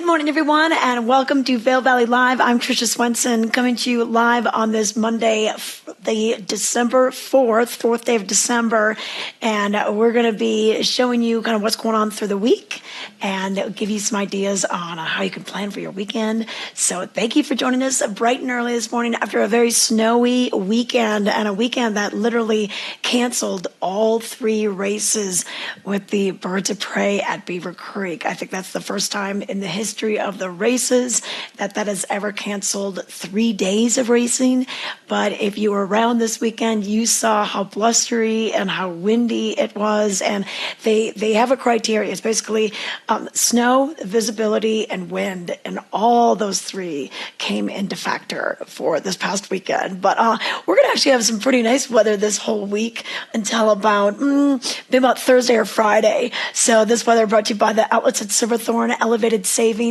Good morning, everyone, and welcome to Vail Valley Live. I'm Tricia Swenson, coming to you live on this Monday, the December 4th day of December, and we're going to be showing you kind of what's going on through the week and give you some ideas on how you can plan for your weekend. So thank you for joining us bright and early this morning after a very snowy weekend, and a weekend that literally canceled all 3 races with the Birds of Prey at Beaver Creek. I think that's the first time in the history of the races that has ever canceled 3 days of racing. But if you were around this weekend, you saw how blustery and how windy it was. And they have a criteria. It's basically snow, visibility, and wind. And all those 3 came into factor for this past weekend. But we're going to actually have some pretty nice weather this whole week until about Thursday or Friday. So this weather brought to you by the outlets at Silverthorne, Elevated Savings.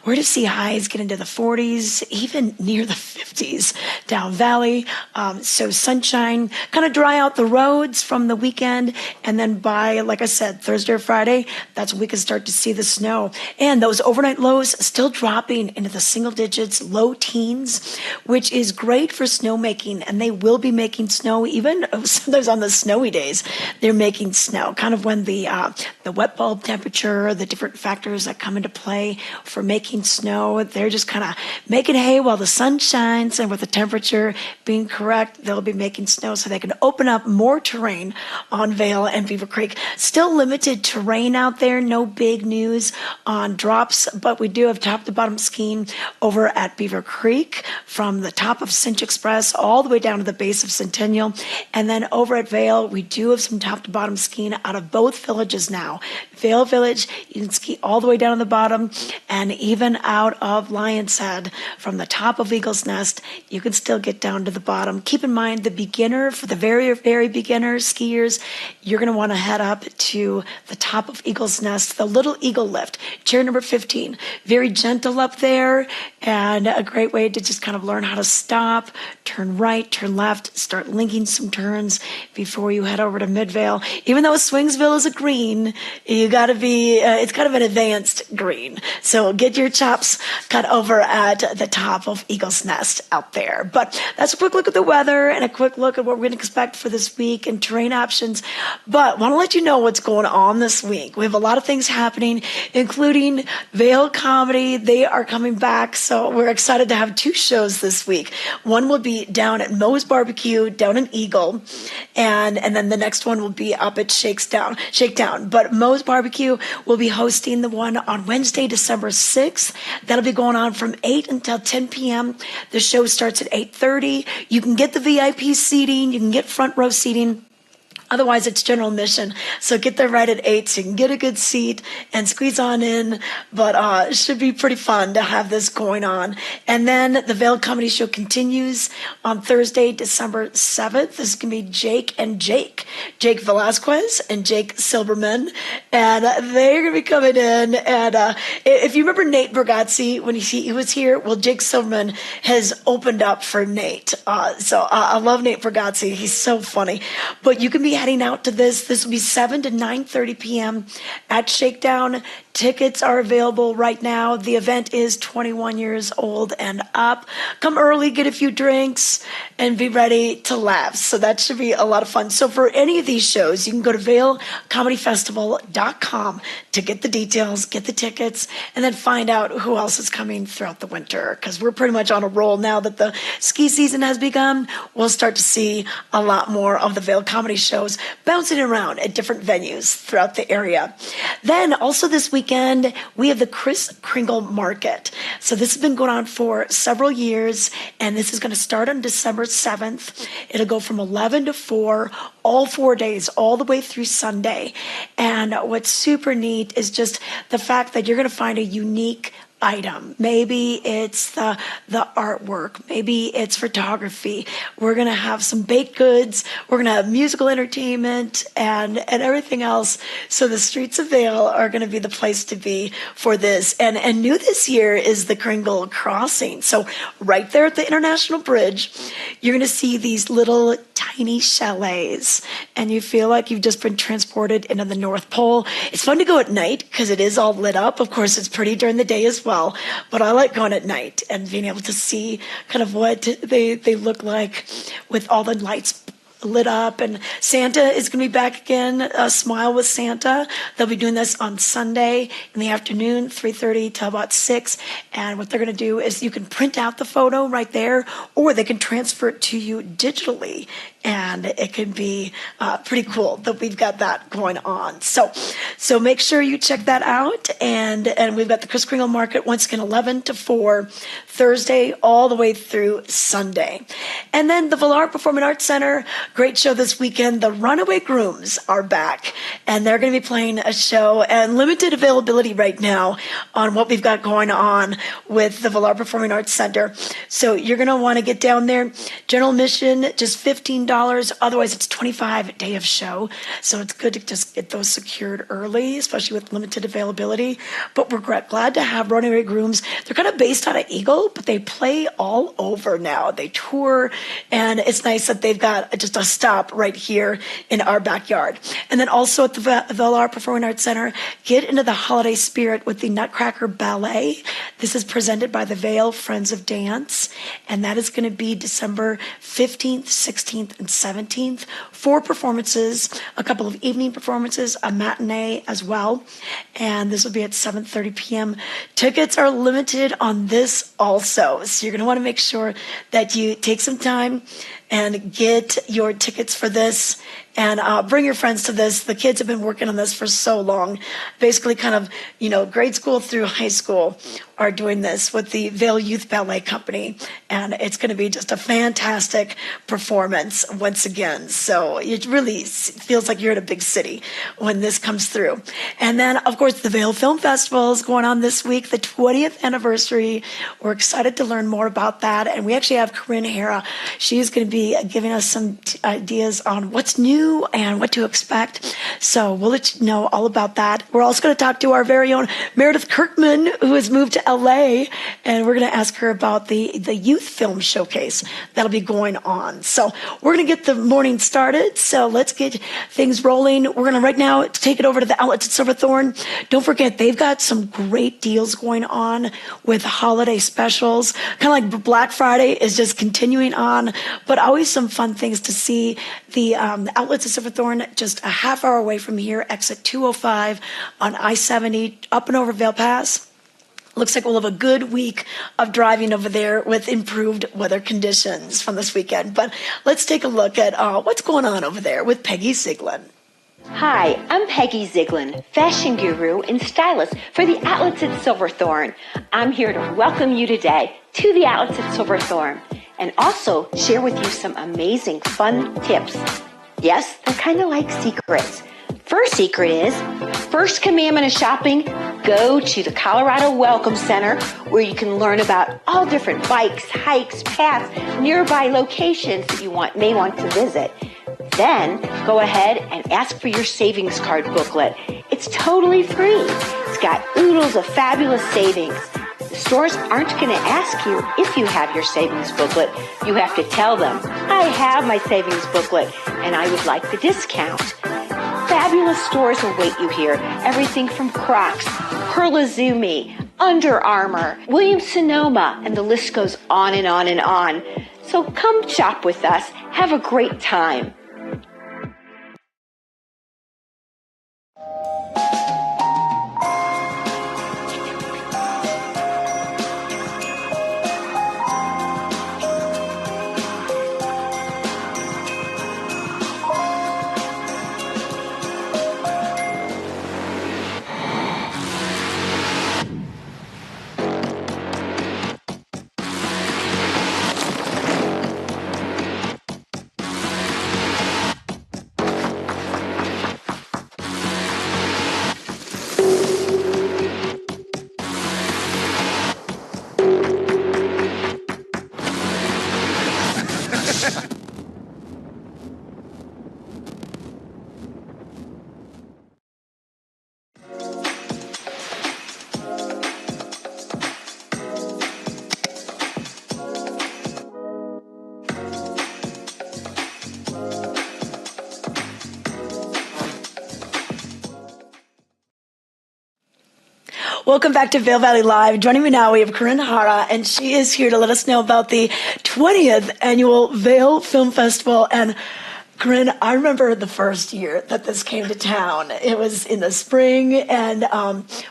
We're to see highs get into the 40s, even near the 50s down valley. So sunshine, kind of dry out the roads from the weekend. And then by, like I said, Thursday or Friday, that's when we can start to see the snow. And those overnight lows still dropping into the single digits, low teens, which is great for snowmaking. And they will be making snow even sometimes on the snowy days. They're making snow, kind of when the wet bulb temperature, the different factors that come into play for making snow, they're just kind of making hay while the sun shines, and with the temperature being correct, they'll be making snow so they can open up more terrain on Vail and Beaver Creek. Still limited terrain out there, no big news on drops, but we do have top to bottom skiing over at Beaver Creek from the top of Cinch Express all the way down to the base of Centennial. And then over at Vail, we do have some top to bottom skiing out of both villages now. Vail Village, you can ski all the way down to the bottom, and even out of Lion's Head from the top of Eagle's Nest, you can still get down to the bottom. Keep in mind, the beginner, for the very, very beginner skiers, you're going to want to head up to the top of Eagle's Nest, the Little Eagle Lift, chair number 15. Very gentle up there, and a great way to just kind of learn how to stop, turn right, turn left, start linking some turns before you head over to Midvale. Even though Swingsville is a green, you got to be, it's kind of an advanced green. So get your chops cut over at the top of Eagle's Nest out there. But that's a quick look at the weather and a quick look at what we're going to expect for this week and terrain options. But want to let you know what's going on this week. We have a lot of things happening, including Vail Comedy. They are coming back. So we're excited to have 2 shows this week. One will be down at Moe's Barbecue, down in Eagle. And then the next one will be up at Shakedown. But Moe's Barbecue will be hosting the one on Wednesday, December 6th. That'll be going on from 8 until 10 p.m. The show starts at 8:30. You can get the VIP seating. You can get front row seating. Otherwise, it's general admission. So get there right at 8 so you can get a good seat and squeeze on in. But it should be pretty fun to have this going on. And then the Vail Comedy Show continues on Thursday, December 7th. This is going to be Jake and Jake. Jake Velasquez and Jake Silberman. And they're going to be coming in. And if you remember Nate Bergazzi when he was here, well, Jake Silberman has opened up for Nate. So I love Nate Bergazzi. He's so funny. But you can be heading out to this. This will be 7 to 9:30 p.m. at Shakedown. Tickets are available right now. The event is 21 years old and up. Come early, get a few drinks, and be ready to laugh. So that should be a lot of fun. So for any of these shows, you can go to vailcomedyfestival.com to get the details, get the tickets, and then find out who else is coming throughout the winter. Because we're pretty much on a roll now that the ski season has begun. We'll start to see a lot more of the Vail Comedy shows bouncing around at different venues throughout the area. Then also this weekend, we have the Kris Kringle Market. So this has been going on for several years, and this is going to start on December 7th. It'll go from 11 to 4, all 4 days, all the way through Sunday. And what's super neat is just the fact that you're going to find a unique item. Maybe it's the artwork. Maybe it's photography. We're going to have some baked goods. We're going to have musical entertainment and everything else. So the streets of Vail are going to be the place to be for this. And new this year is the Kringle Crossing. So right there at the International Bridge, you're going to see these little tiny tiny chalets, and you feel like you've just been transported into the North Pole. It's fun to go at night because it is all lit up. Of course, it's pretty during the day as well, but I like going at night and being able to see kind of what they look like with all the lights lit up. And Santa is going to be back again. Smile with Santa. They'll be doing this on Sunday in the afternoon, 3:30 to about 6. And what they're going to do is you can print out the photo right there, or they can transfer it to you digitally. And it can be pretty cool that we've got that going on. So make sure you check that out. And we've got the Kris Kringle Market once again, 11 to 4, Thursday all the way through Sunday. And then the Vail Performing Arts Center, great show this weekend. The Runaway Grooms are back, and they're going to be playing a show, and limited availability right now on what we've got going on with the Vail Performing Arts Center. So you're going to want to get down there. General admission, just $15. Otherwise, it's $25 day of show. So it's good to just get those secured early, especially with limited availability. But we're glad to have Runaway Grooms. They're kind of based out of Eagle, but they play all over now. They tour, and it's nice that they've got just a stop right here in our backyard. And then also at the Vail Performing Arts Center, get into the holiday spirit with the Nutcracker Ballet. This is presented by the Vail Friends of Dance, and that is going to be December 15th, 16th, and 17th. 4 performances, a couple of evening performances, a matinee as well. And this will be at 7:30 p.m. Tickets are limited on this also. So you're going to want to make sure that you take some time and get your tickets for this, and bring your friends to this. The kids have been working on this for so long. Basically kind of, grade school through high school are doing this with the Vail Youth Ballet Company, and it's going to be just a fantastic performance once again. So it really feels like you're in a big city when this comes through. And then, of course, the Vail Film Festival is going on this week, the 20th anniversary. We're excited to learn more about that, and we actually have Corinne Hara. She's going to be giving us some ideas on what's new and what to expect. So we'll let you know all about that. We're also going to talk to our very own Meredith Kirkman, who has moved to LA, and we're going to ask her about the youth film showcase that'll be going on. So we're going to get the morning started. So let's get things rolling. We're going to right now take it over to the outlets at Silverthorne. Don't forget, they've got some great deals going on with holiday specials. Kind of like Black Friday is just continuing on, but always some fun things to see. The outlets at Silverthorne, just a half hour away from here, exit 205 on I-70, up and over Vail Pass. Looks like we'll have a good week of driving over there with improved weather conditions from this weekend. But let's take a look at what's going on over there with Peggy Zieglin. Hi, I'm Peggy Zieglin, fashion guru and stylist for the outlets at Silverthorne. I'm here to welcome you today to the outlets at Silverthorne and also share with you some amazing fun tips. Yes, they're kind of like secrets. First secret is, first commandment of shopping, go to the Colorado Welcome Center where you can learn about all different bikes, hikes, paths, nearby locations that you may want to visit. Then go ahead and ask for your savings card booklet. It's totally free. It's got oodles of fabulous savings. The stores aren't going to ask you if you have your savings booklet. You have to tell them, I have my savings booklet and I would like the discount. Fabulous stores await you here. Everything from Crocs, Perlazumi, Under Armour, Williams-Sonoma, and the list goes on and on and on. So come shop with us. Have a great time. Welcome back to Vail Valley Live. Joining me now, we have Corinne Hara, and she is here to let us know about the 20th annual Vail Film Festival. And Corinne, I remember the first year that this came to town. It was in the spring, and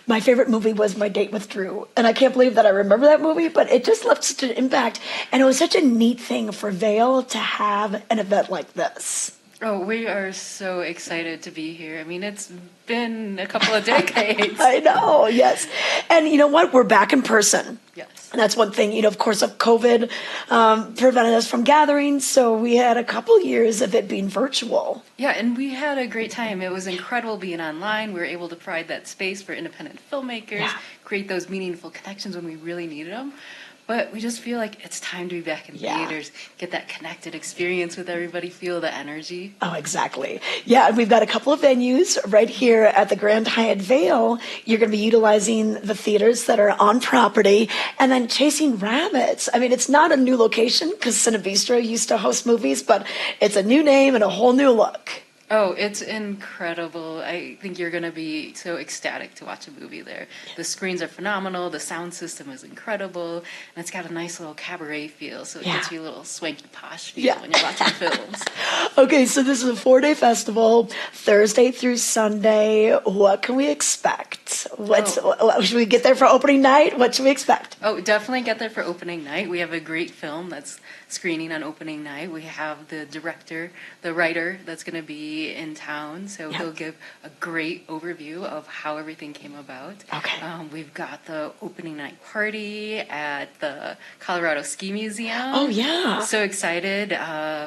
my favorite movie was My Date with Drew. And I can't believe that I remember that movie, but it just left such an impact. And it was such a neat thing for Vail to have an event like this. Oh, we are so excited to be here. I mean, it's been a couple of decades. I know, yes. And you know what? We're back in person. Yes. And that's one thing, of course, of COVID prevented us from gathering. So we had a couple years of it being virtual. Yeah, and we had a great time. It was incredible being online. We were able to provide that space for independent filmmakers, create those meaningful connections when we really needed them. But we just feel like it's time to be back in theaters, get that connected experience with everybody, feel the energy. Oh, exactly. Yeah, and we've got a couple of venues right here at the Grand Hyatt Vail. You're going to be utilizing the theaters that are on property and then Chasing Rabbits. I mean, it's not a new location because Cinebistro used to host movies, but it's a new name and a whole new look. Oh, it's incredible. I think you're going to be so ecstatic to watch a movie there. The screens are phenomenal. The sound system is incredible. And it's got a nice little cabaret feel, so it gets you a little swanky posh feel when you're watching films. Okay, so this is a 4-day festival, Thursday through Sunday. What can we expect? Should we get there for opening night? What should we expect? Oh, definitely get there for opening night. We have a great film that's screening on opening night. We have the director, the writer that's going to be in town, so he'll give a great overview of how everything came about. Okay. We've got the opening night party at the Colorado Ski Museum. Oh, yeah. So excited.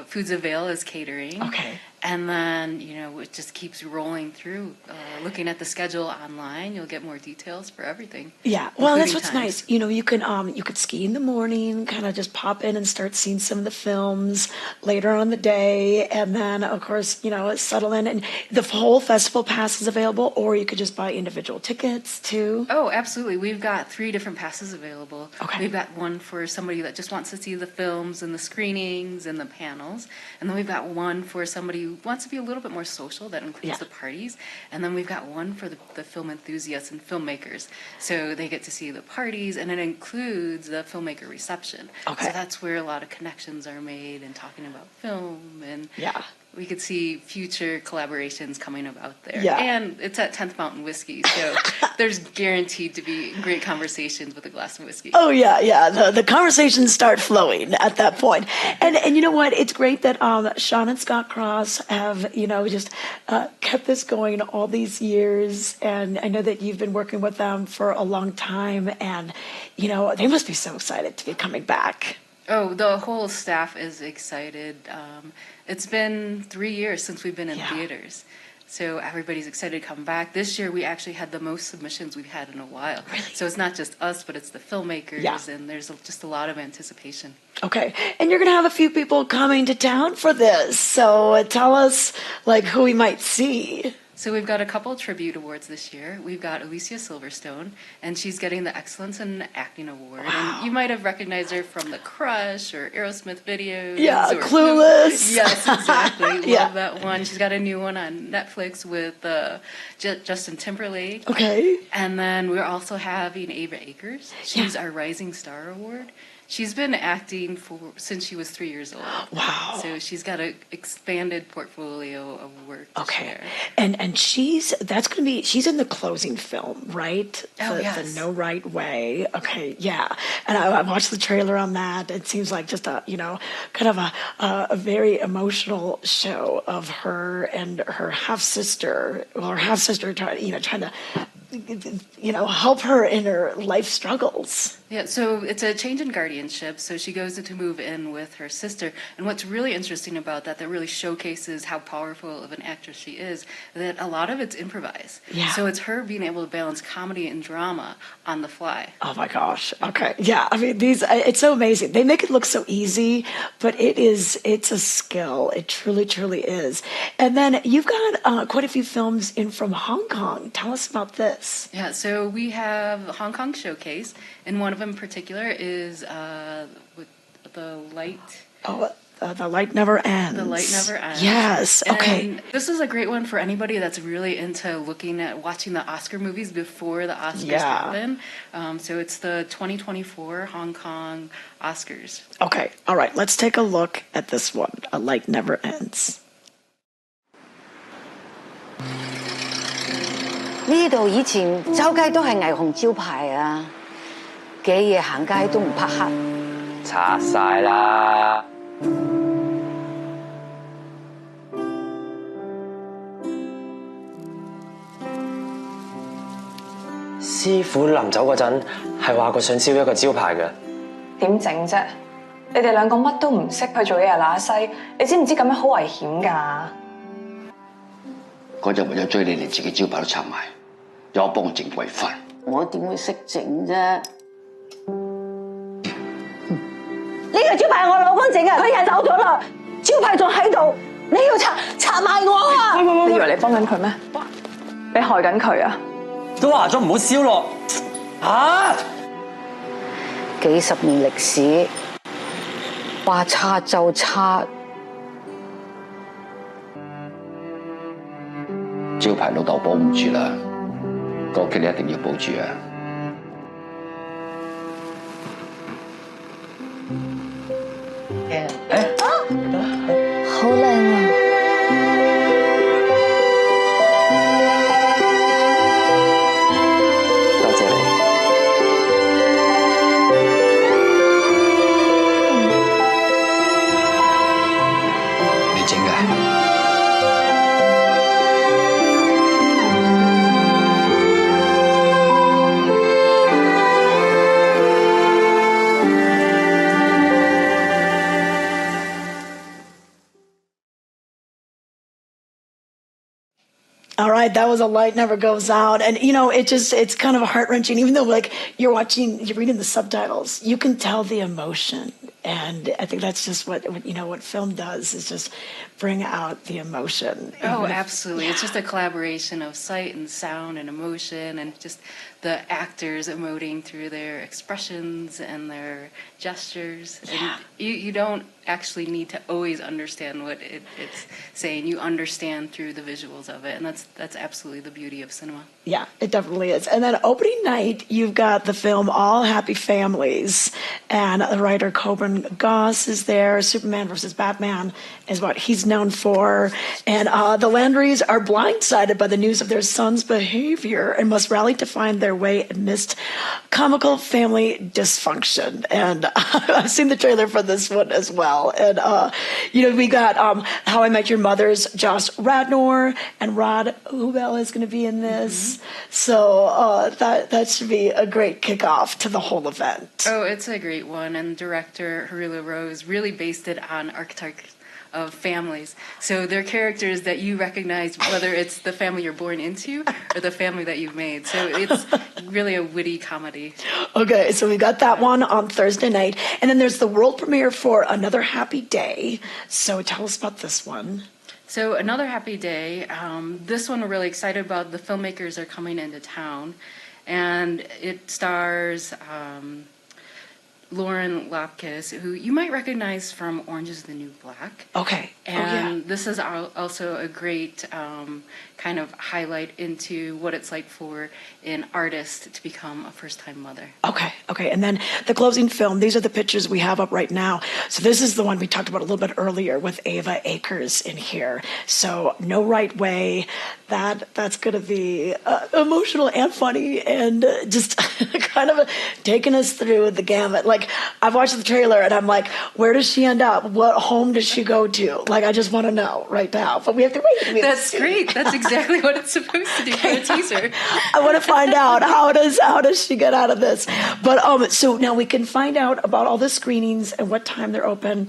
Foods of Vail is catering. Okay. And then, it just keeps rolling through. Looking at the schedule online, you'll get more details for everything. Yeah, well, that's what's times. nice. You could ski in the morning, kind of just pop in and start seeing some of the films later on in the day, and then, of course, settle in. And the whole festival pass is available, or you could just buy individual tickets too. Oh, absolutely. We've got 3 different passes available. Okay. We've got one for somebody that just wants to see the films and the screenings and the panels, and then we've got one for somebody who wants to be a little bit more social, that includes the parties, and then we've got one for the film enthusiasts and filmmakers, so they get to see the parties, and it includes the filmmaker reception. Okay. So that's where a lot of connections are made and talking about film, and we could see future collaborations coming about there. Yeah. And it's at 10th Mountain Whiskey, so there's guaranteed to be great conversations with a glass of whiskey. Oh, yeah. The conversations start flowing at that point. And you know what? It's great that Sean and Scott Cross have, just kept this going all these years. And I know that you've been working with them for a long time. And, they must be so excited to be coming back. Oh, the whole staff is excited. It's been 3 years since we've been in theaters. So everybody's excited to come back. This year we actually had the most submissions we've had in a while. Really? So it's not just us, but it's the filmmakers, and there's just a lot of anticipation. Okay. And you're going to have a few people coming to town for this. So tell us, who we might see. So we've got a couple of tribute awards this year. We've got Alicia Silverstone, and she's getting the Excellence in Acting Award. Wow. And you might have recognized her from The Crush or Aerosmith videos. Yeah, or Clueless. Yes, exactly. Love that one. She's got a new one on Netflix with Justin Timberlake. Okay. And then we're also having Ava Akers. She's our Rising Star Award. She's been acting since she was 3 years old. Wow. So she's got an expanded portfolio of work to share. And she's in the closing film, right? Yes. The No Right Way. Okay, yeah. And I watched the trailer on that. It seems like just a, kind of a very emotional show of her and her half-sister, trying to help her in her life struggles. Yeah, so it's a change in guardianship. So she goes to move in with her sister. And what's really interesting about that really showcases how powerful of an actress she is, that a lot of it's improvised. Yeah. So it's her being able to balance comedy and drama on the fly. Oh my gosh. Okay. Yeah. I mean, it's so amazing. They make it look so easy, but it's a skill. It truly, truly is. And then you've got quite a few films in from Hong Kong. Tell us about this. Yeah, so we have a Hong Kong showcase, and one of them in particular is with the light. Oh, The Light Never Ends. The Light Never Ends. Yes. Okay. And this is a great one for anybody that's really into watching the Oscar movies before the Oscars happen. So it's the 2024 Hong Kong Oscars. Okay. All right. Let's take a look at this one. A Light Never Ends. 呢度以前周街都係霓虹招牌啊，幾夜行街都唔怕黑。拆晒啦！師傅臨走嗰陣係話過想燒一個招牌嘅。點整啫？你哋兩個乜都唔識，去做嘢又乸西，你知唔知咁樣好危險㗎？嗰日為咗追你，連自己招牌都拆埋，有我幫我整鬼飯。我點會識整啫？呢個招牌係我老公整嘅，佢又走咗啦，招牌仲喺度，你要拆埋我啊！你以為你幫緊佢咩？你害緊佢啊！都話咗唔好燒咯，幾十年歷史，話拆就拆。招牌老豆保唔住啦，個屋企你一定要保住啊！好靚啊！多謝你。你整嘅？ All right, that was A Light Never Goes Out. And, you know, it's kind of heart-wrenching, even though, like, you're reading the subtitles, you can tell the emotion. And I think that's just what film does, is just bring out the emotion. Oh, absolutely. It's just a collaboration of sight and sound and emotion and just the actors emoting through their expressions and their gestures. Yeah. And you don't actually need to always understand what it's saying. You understand through the visuals of it, and that's absolutely the beauty of cinema. Yeah, it definitely is. And then opening night, you've got the film All Happy Families, and the writer Coburn Goss is there. Superman versus Batman is what he's known for. And the Landrys are blindsided by the news of their son's behavior and must rally to find their way amidst comical family dysfunction. And I've seen the trailer for this one as well. And, we got How I Met Your Mother's Josh Radnor, and Rod Ubel is going to be in this. So that should be a great kickoff to the whole event. Oh, it's a great one. And director Harula Rose really based it on archetypes of families. So they're characters that you recognize, whether it's the family you're born into or the family that you've made. So it's really a witty comedy. Okay, so we got that one on Thursday night. And then there's the world premiere for Another Happy Day. So tell us about this one. So Another Happy Day, this one we're really excited about. The filmmakers are coming into town, and it stars Lauren Lapkus, who you might recognize from Orange is the New Black. Okay. And this is also a great kind of highlight into what it's like for an artist to become a first-time mother. Okay. And then the closing film, these are the pictures we have up right now. So this is the one we talked about a little bit earlier with Ava Akers in here. So No Right Way, that's going to be emotional and funny and just kind of taking us through the gamut. Like, I've watched the trailer and I'm like, where does she end up? What home does she go to? Like, I just want to know right now. But we have to wait. That's great. That's exactly what it's supposed to do for a teaser. I want to find out how does she get out of this. But so now we can find out about all the screenings and what time they're open.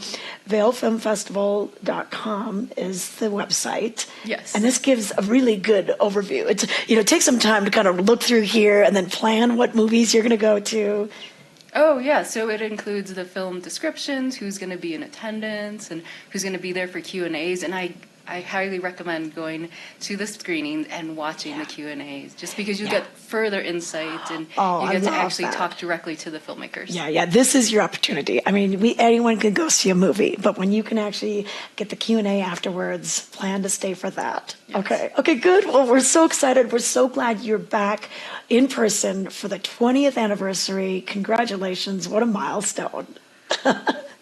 VailFilmFestival.com is the website. Yes. And this gives a really good overview. It's take some time to kind of look through here and then plan what movies you're going to go to. Oh, yeah. So it includes the film descriptions, who's going to be in attendance, and who's going to be there for Q&As. And I I highly recommend going to the screening and watching the Q&As, just because you get further insight and you get to actually talk directly to the filmmakers. Yeah. This is your opportunity. I mean, anyone can go see a movie, but when you can actually get the Q&A afterwards, plan to stay for that. Yes. Okay, good. Well, we're so excited. We're so glad you're back in person for the 20th anniversary. Congratulations. What a milestone.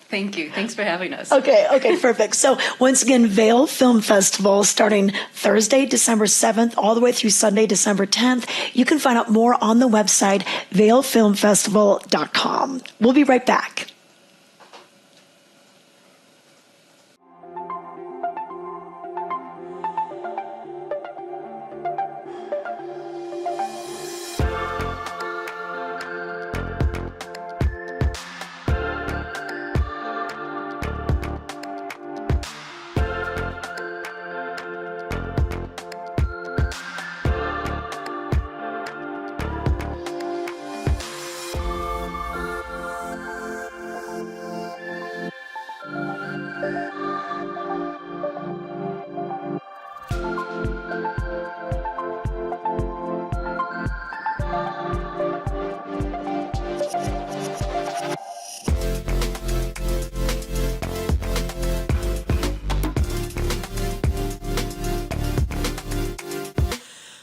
Thank you. Thanks for having us. Okay, perfect. So once again, Vail Film Festival starting Thursday, December 7th, all the way through Sunday, December 10th. You can find out more on the website, vailfilmfestival.com. We'll be right back.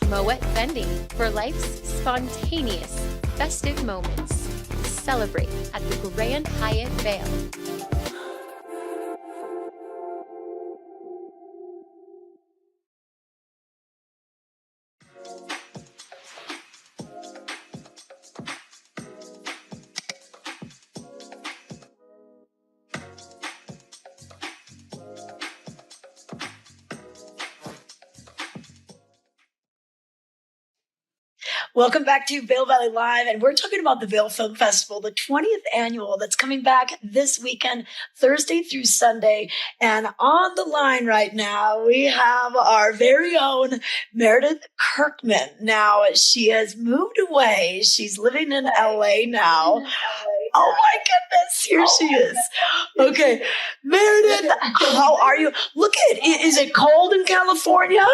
Moet Vending for life's spontaneous, festive moments. Celebrate at the Grand Hyatt Vail. Welcome back to Vail Valley Live, and we're talking about the Vail Film Festival, the 20th annual that's coming back this weekend, Thursday through Sunday. And on the line right now, we have our very own Meredith Kirkman. Now, she has moved away. She's living in LA now. Oh my goodness, here she is. Okay, Meredith, how are you? Look is it cold in California?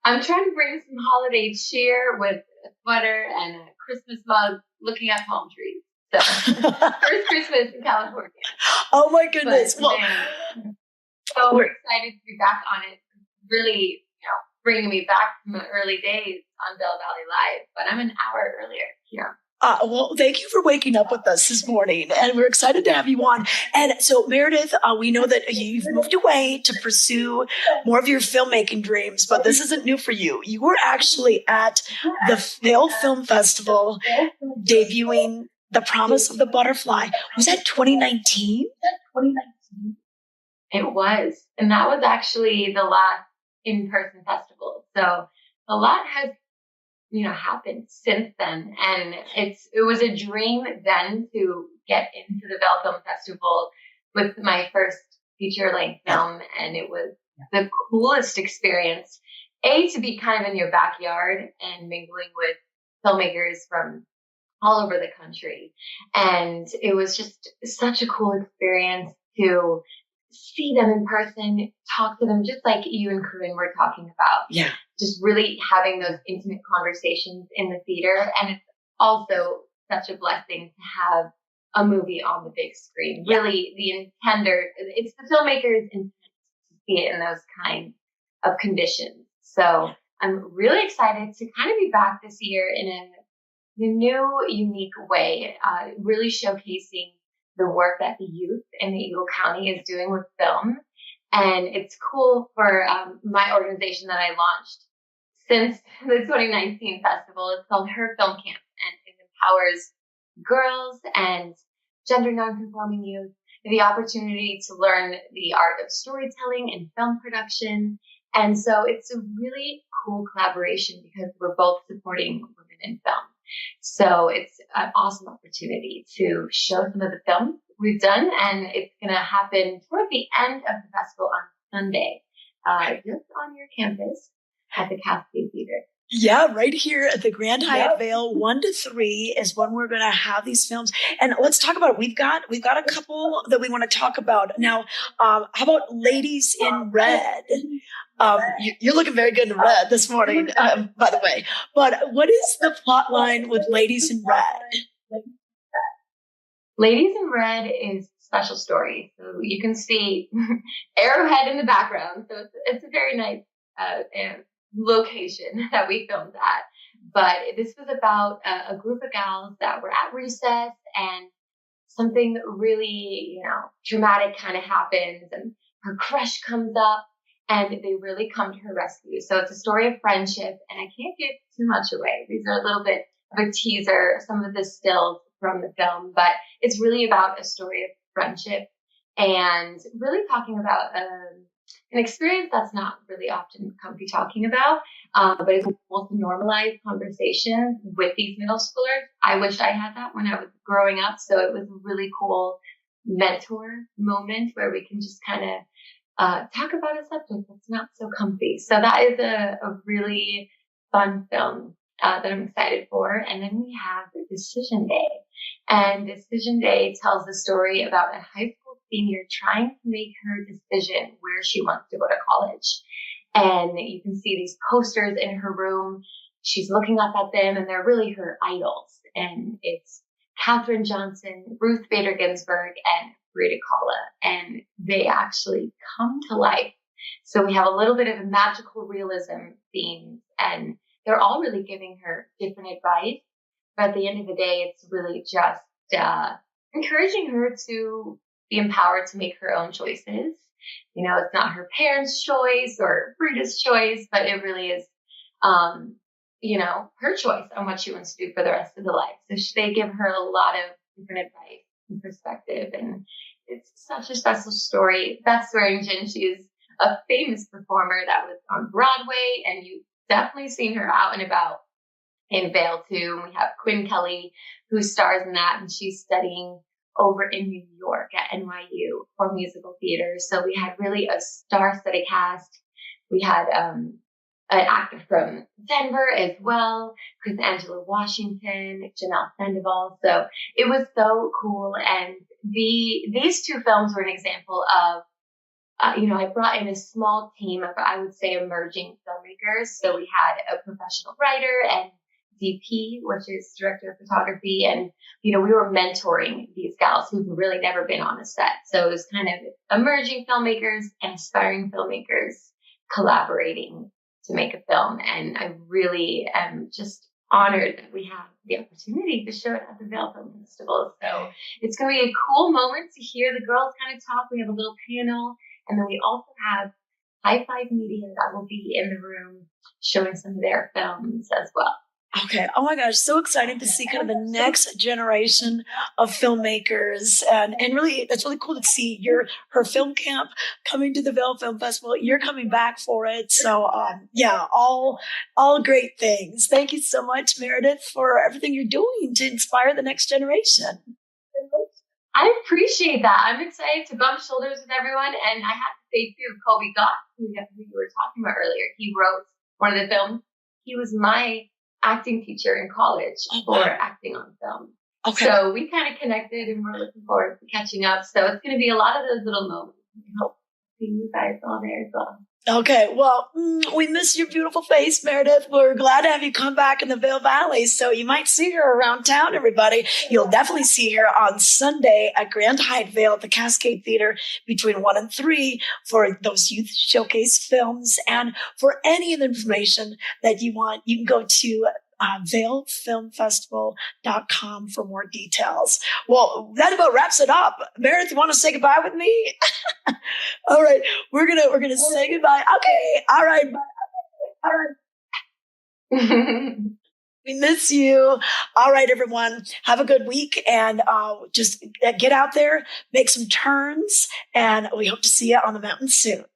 I'm trying to bring some holiday cheer with a sweater and a Christmas mug looking at palm trees. So, first Christmas in California. Oh my goodness. So we're excited to be back on it. Really, bringing me back from the early days on Vail Valley Live. But I'm an hour earlier here. Well, thank you for waking up with us this morning, and we're excited to have you on. And so, Meredith, we know that you've moved away to pursue more of your filmmaking dreams, but this isn't new for you. You were actually at the Vail Film Festival debuting The Promise of the Butterfly. Was that 2019? It was. And that was actually the last in-person festival. So a lot has happened since then. And it was a dream then to get into the Vail Film Festival with my first feature-length film. And it was the coolest experience, to be kind of in your backyard and mingling with filmmakers from all over the country. And it was just such a cool experience to see them in person, talk to them, just like you and Corinne were talking about. Yeah. Just really having those intimate conversations in the theater. And it's also such a blessing to have a movie on the big screen. Yeah. Really, it's the filmmaker's intent to see it in those kinds of conditions. So I'm really excited to kind of be back this year in a new, unique way, really showcasing the work that the youth in the Eagle County is doing with film. And it's cool for my organization that I launched since the 2019 festival. It's called Her Film Camp, and it empowers girls and gender nonconforming youth the opportunity to learn the art of storytelling and film production. And so it's a really cool collaboration because we're both supporting women in film. So it's an awesome opportunity to show some of the films we've done, and it's going to happen toward the end of the festival on Sunday, just on your campus at the Cascade Theater. Yeah, right here at the Grand Hyatt Vail, 1 to 3 is when we're going to have these films. And let's talk about it. We've got a couple that we want to talk about now. How about Ladies in Red? You're looking very good in red this morning, by the way. But what is the plot line with Ladies in Red? Ladies in Red is a special story. So you can see Arrowhead in the background. So it's a very nice location that we filmed at. But this was about a group of gals that were at recess, and something really, dramatic kind of happens, and her crush comes up, and they really come to her rescue. So it's a story of friendship, and I can't give too much away. These are a little bit of a teaser, some of the stills from the film, but it's really about a story of friendship and really talking about an experience that's not really often comfy talking about, but it's cool to normalize conversation with these middle schoolers. I wish I had that when I was growing up, so it was a really cool mentor moment where we can just kind of talk about a subject that's not so comfy. So that is a really fun film that I'm excited for. And then we have Decision Day. And Decision Day tells the story about a high school senior trying to make her decision where she wants to go to college. And you can see these posters in her room. She's looking up at them, and they're really her idols. And it's Katherine Johnson, Ruth Bader Ginsburg, and Frida Kahlo. And they actually come to life. So we have a little bit of a magical realism theme, and they're all really giving her different advice. But at the end of the day, it's really just encouraging her to be empowered to make her own choices. It's not her parents' choice or Frida's choice, but it really is, her choice on what she wants to do for the rest of the life. So they give her a lot of different advice and perspective. And it's such a special story. Beth Swearingen, she is a famous performer that was on Broadway, and you've definitely seen her out and about in Vail too. And we have Quinn Kelly, who stars in that, and she's studying over in New York at NYU for musical theater. So we had really a star-studded cast. We had an actor from Denver as well, Chris Angela Washington, Janelle Sandoval. So it was so cool. And these two films were an example of I brought in a small team of, I would say, emerging filmmakers. So we had a professional writer and DP, which is director of photography. And, we were mentoring these gals who've really never been on a set. So it was kind of emerging filmmakers and aspiring filmmakers collaborating to make a film. And I really am just honored that we have the opportunity to show it at the Vail Film Festival. So it's going to be a cool moment to hear the girls kind of talk. We have a little panel. And then we also have High Five Media that will be in the room showing some of their films as well. Okay. Oh my gosh. So exciting to see kind of the next generation of filmmakers. And really, that's really cool to see her film camp coming to the Vail Film Festival. You're coming back for it. So, all great things. Thank you so much, Meredith, for everything you're doing to inspire the next generation. I appreciate that. I'm excited to bump shoulders with everyone. And I have to say, too, Colby Gott, who you were talking about earlier, he wrote one of the films. He was my acting teacher in college for acting on film. Okay. So we kind of connected, and we're looking forward to catching up. So it's going to be a lot of those little moments. I hope to see you guys all there as well. Okay, well, we miss your beautiful face, Meredith. We're glad to have you come back in the Vail Valley, so you might see her around town, everybody. You'll definitely see her on Sunday at Grand Hyatt Vail at the Cascade Theater between 1 and 3 for those youth showcase films. And for any of the information that you want, you can go to vailfilmfestival.com for more details. Well, that about wraps it up. Meredith, you want to say goodbye with me? All right, we're gonna say goodbye. Okay, all right. We miss you. All right, everyone. Have a good week, and just get out there, make some turns, and we hope to see you on the mountain soon.